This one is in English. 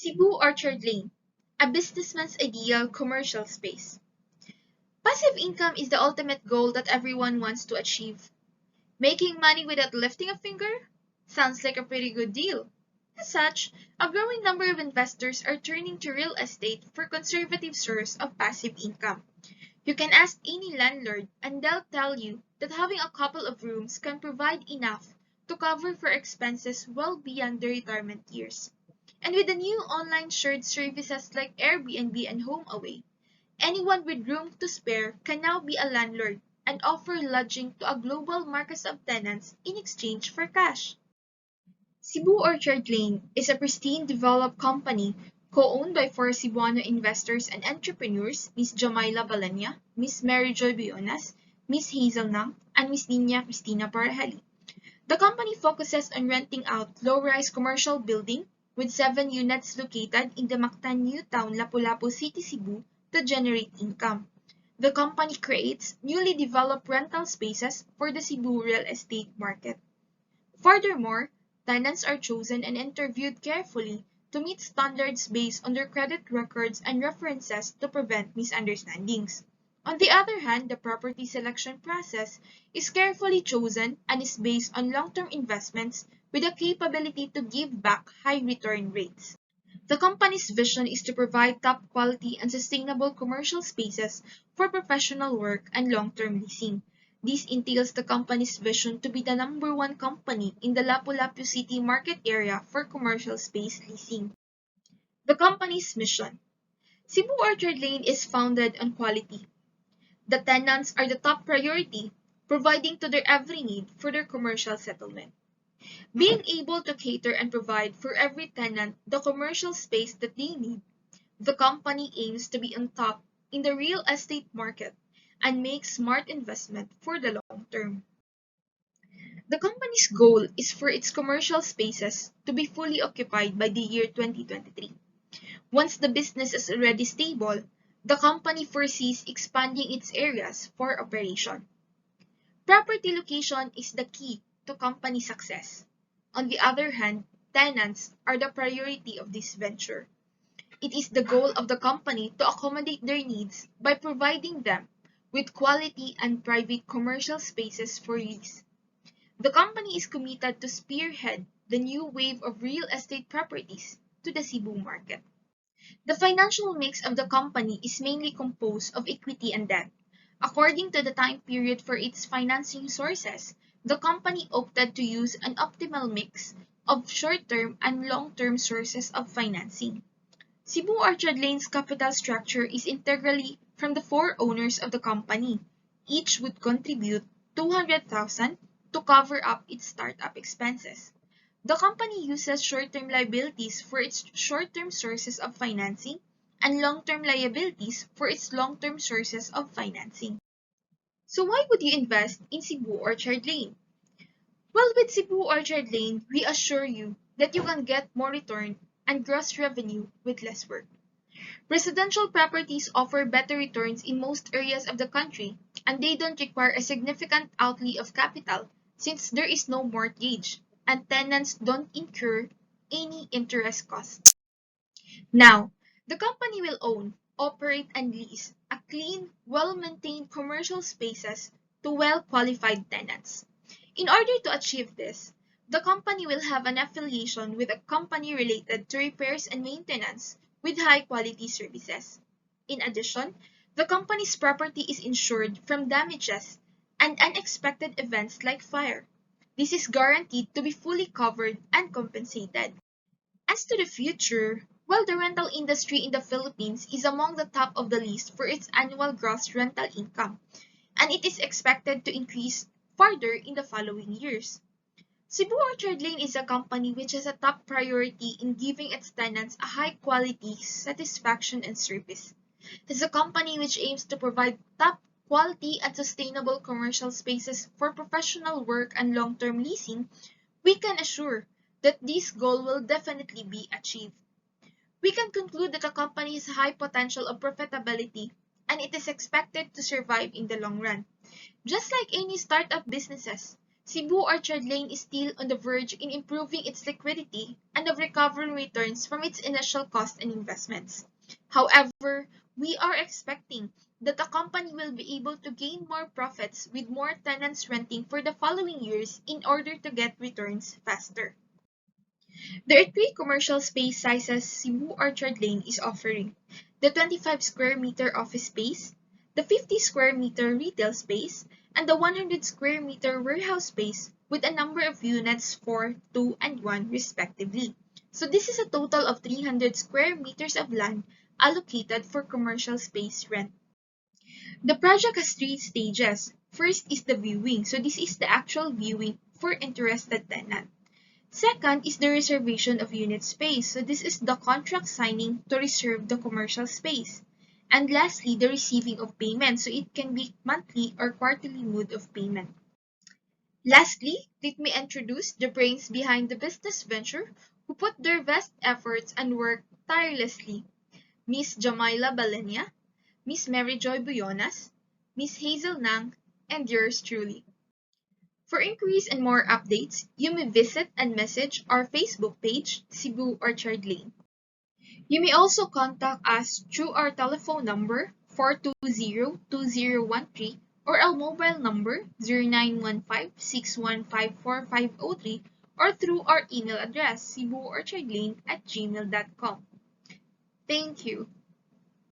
Cebu Orchard Lane, a businessman's ideal commercial space. Passive income is the ultimate goal that everyone wants to achieve. Making money without lifting a finger? Sounds like a pretty good deal. As such, a growing number of investors are turning to real estate for conservative source of passive income. You can ask any landlord and they'll tell you that having a couple of rooms can provide enough to cover for expenses well beyond their retirement years. And with the new online shared services like Airbnb and HomeAway, anyone with room to spare can now be a landlord and offer lodging to a global market of tenants in exchange for cash. Cebu Orchard Lane is a pristine developed company co-owned by four Cebuano investors and entrepreneurs, Ms. Jamila Baliña, Ms. Mary Joy Boyonas, Ms. Hazel Nang, and Ms. Nina Cristina Paragele. The company focuses on renting out low-rise commercial building with 7 units located in the Mactan New Town, Lapu-Lapu City, Cebu to generate income. The company creates newly developed rental spaces for the Cebu real estate market. Furthermore, tenants are chosen and interviewed carefully to meet standards based on their credit records and references to prevent misunderstandings. On the other hand, the property selection process is carefully chosen and is based on long-term investments with a capability to give back high return rates. The company's vision is to provide top quality and sustainable commercial spaces for professional work and long-term leasing. This entails the company's vision to be the number one company in the Lapu-Lapu City market area for commercial space leasing. The company's mission. Cebu Orchard Lane is founded on quality. The tenants are the top priority, providing to their every need for their commercial settlement. Being able to cater and provide for every tenant the commercial space that they need, the company aims to be on top in the real estate market and make smart investment for the long term. The company's goal is for its commercial spaces to be fully occupied by the year 2023. Once the business is already stable, the company foresees expanding its areas for operation. Property location is the key to company success. On the other hand, tenants are the priority of this venture. It is the goal of the company to accommodate their needs by providing them with quality and private commercial spaces for lease. The company is committed to spearhead the new wave of real estate properties to the Cebu market. The financial mix of the company is mainly composed of equity and debt. According to the time period for its financing sources, the company opted to use an optimal mix of short-term and long-term sources of financing. Cebu Orchard Lane's capital structure is integrally from the four owners of the company. Each would contribute 200,000 to cover up its startup expenses. The company uses short-term liabilities for its short-term sources of financing and long-term liabilities for its long-term sources of financing. So why would you invest in Cebu Orchard Lane? Well, with Cebu Orchard Lane, we assure you that you can get more return and gross revenue with less work. Residential properties offer better returns in most areas of the country, and they don't require a significant outlay of capital since there is no mortgage, and tenants don't incur any interest costs. Now, the company will own, operate, and lease a clean, well-maintained commercial spaces to well-qualified tenants. In order to achieve this, the company will have an affiliation with a company related to repairs and maintenance with high-quality services. In addition, the company's property is insured from damages and unexpected events like fire. This is guaranteed to be fully covered and compensated. As to the future, well, the rental industry in the Philippines is among the top of the list for its annual gross rental income, and it is expected to increase further in the following years. Cebu Orchard Lane is a company which has a top priority in giving its tenants a high quality satisfaction and service. It is a company which aims to provide top quality and sustainable commercial spaces for professional work and long-term leasing. We can assure that this goal will definitely be achieved. We can conclude that the company has high potential of profitability and it is expected to survive in the long run. Just like any startup businesses, Cebu Orchard Lane is still on the verge in improving its liquidity and of recovering returns from its initial cost and investments. However, we are expecting that the company will be able to gain more profits with more tenants renting for the following years in order to get returns faster. There are three commercial space sizes Cebu Orchard Lane is offering: the 25 square meter office space, the 50 square meter retail space, and the 100 square meter warehouse space with a number of units 4, 2, and 1 respectively. So this is a total of 300 square meters of land allocated for commercial space rent. The project has three stages. First is the viewing. So this is the actual viewing for interested tenant. Second is the reservation of unit space. So this is the contract signing to reserve the commercial space. And lastly, the receiving of payment. So it can be monthly or quarterly mode of payment. Lastly, let me introduce the brains behind the business venture who put their best efforts and work tirelessly. Miss Jamila Baliña, Miss Mary Joy Boyonas, Miss Hazel Nang, and yours truly. For inquiries and more updates, you may visit and message our Facebook page, Cebu Orchard Lane. You may also contact us through our telephone number 420-2013 or our mobile number 0915-615-4503 or through our email address cebuorchardlane@gmail.com. Thank you.